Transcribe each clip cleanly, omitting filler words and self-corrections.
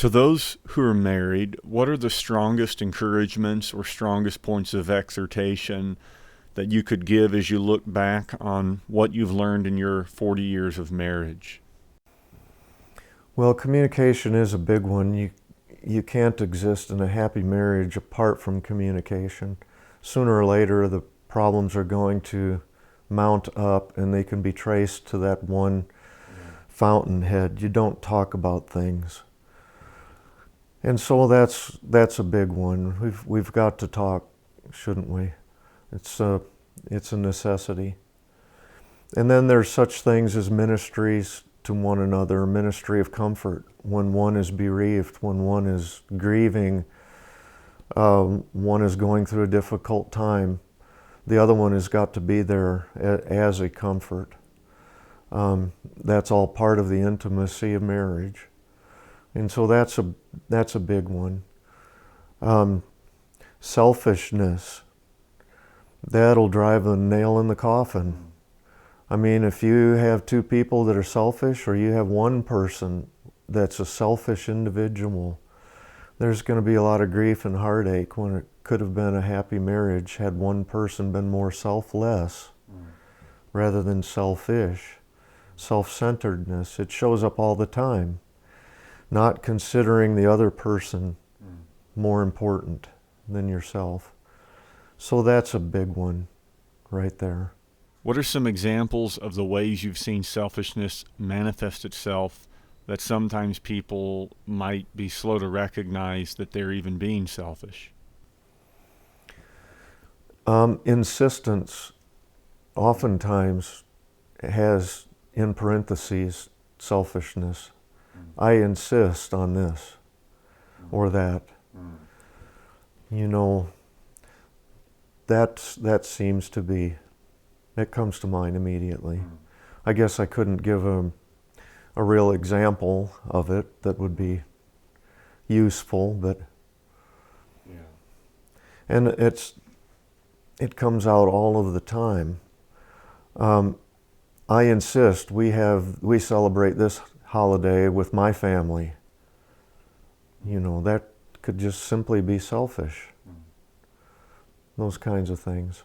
To those who are married, what are the strongest encouragements or strongest points of exhortation that you could give as you look back on what you've learned in your 40 years of marriage? Well, communication is a big one. You can't exist in a happy marriage apart from communication. Sooner or later, the problems are going to mount up, and they can be traced to that one fountainhead. You don't talk about things. And so that's a big one. We've got to talk, shouldn't we? It's a necessity. And then there's such things as ministries to one another, ministry of comfort. When one is bereaved, when one is grieving, one is going through a difficult time, the other one has got to be there as a comfort. That's all part of the intimacy of marriage. And so that's a big one. Selfishness, that'll drive a nail in the coffin. I mean, if you have two people that are selfish, or you have one person that's a selfish individual, there's going to be a lot of grief and heartache when it could have been a happy marriage had one person been more selfless rather than selfish. Self-centeredness, it shows up all the time. Not considering the other person more important than yourself. So that's a big one right there. What are some examples of the ways you've seen selfishness manifest itself that sometimes people might be slow to recognize that they're even being selfish? Insistence oftentimes has, in parentheses, selfishness. I insist on this or that. You know, that seems to be, it comes to mind immediately. I guess I couldn't give a real example of it that would be useful, but and it comes out all of the time. I insist we celebrate this holiday with my family. You know, that could just simply be selfish. Those kinds of things.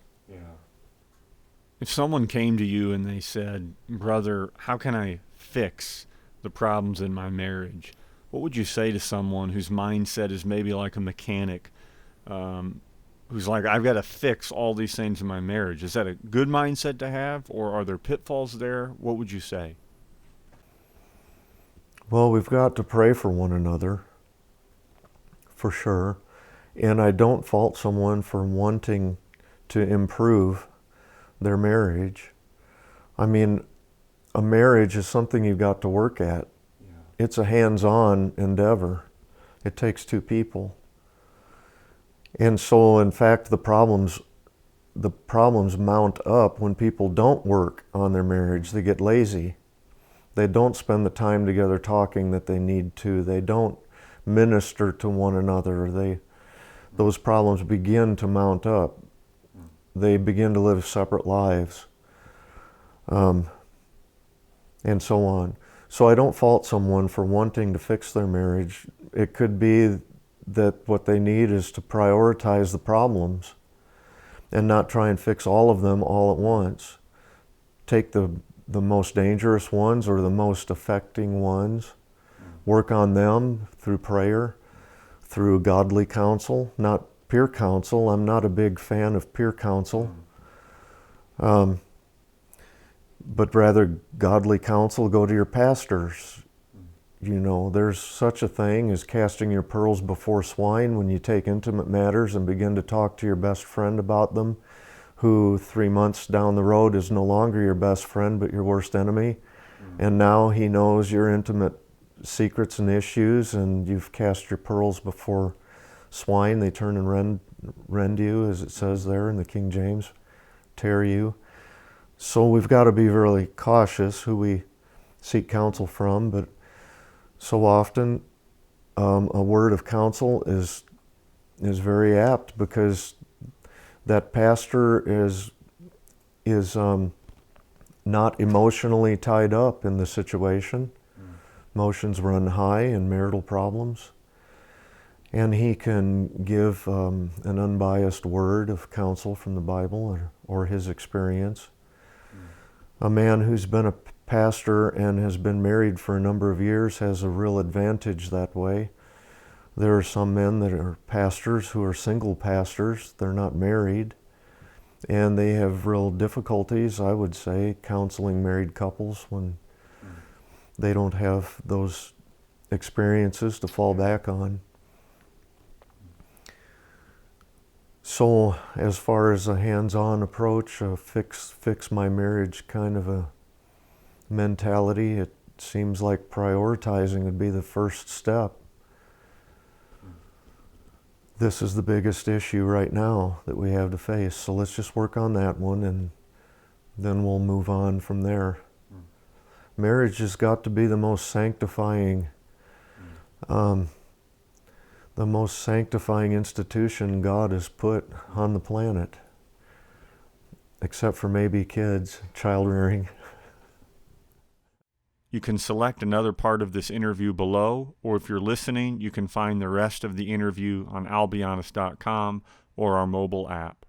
If someone came to you and they said, "Brother, how can I fix the problems in my marriage?" what would you say to someone whose mindset is maybe like a mechanic, who's like, "I've got to fix all these things in my marriage"? Is that a good mindset to have, or are there pitfalls there? What would you say? Well, we've got to pray for one another, for sure. And I don't fault someone for wanting to improve their marriage. I mean, a marriage is something you've got to work at. It's a hands-on endeavor. It takes two people. And so, in fact, the problems mount up when people don't work on their marriage. They get lazy. They don't spend the time together talking that they need to. They don't minister to one another. Those problems begin to mount up. They begin to live separate lives, and so on. So I don't fault someone for wanting to fix their marriage. It could be that what they need is to prioritize the problems and not try and fix all of them all at once. Take the most dangerous ones or the most affecting ones, work on them through prayer, through godly counsel, not peer counsel. I'm not a big fan of peer counsel, but rather godly counsel. Go to your pastors. You know, there's such a thing as casting your pearls before swine when you take intimate matters and begin to talk to your best friend about them, who 3 months down the road is no longer your best friend but your worst enemy. And now he knows your intimate secrets and issues, and you've cast your pearls before swine. They turn and rend you, as it says there in the King James, tear you. So we've got to be really cautious who we seek counsel from, but so often a word of counsel is very apt, because that pastor is not emotionally tied up in the situation. emotions run high in marital problems. And he can give an unbiased word of counsel from the Bible or his experience. A man who's been a pastor and has been married for a number of years has a real advantage that way. There are some men that are pastors who are single pastors. They're not married. And they have real difficulties, I would say, counseling married couples when they don't have those experiences to fall back on. So as far as a hands-on approach, a fix my marriage kind of a mentality, it seems like prioritizing would be the first step. This is the biggest issue right now that we have to face. So let's just work on that one, and then we'll move on from there. Marriage has got to be the most sanctifying institution God has put on the planet, except for maybe kids, child rearing. You can select another part of this interview below, or if you're listening, you can find the rest of the interview on I'llBeHonest.com or our mobile app.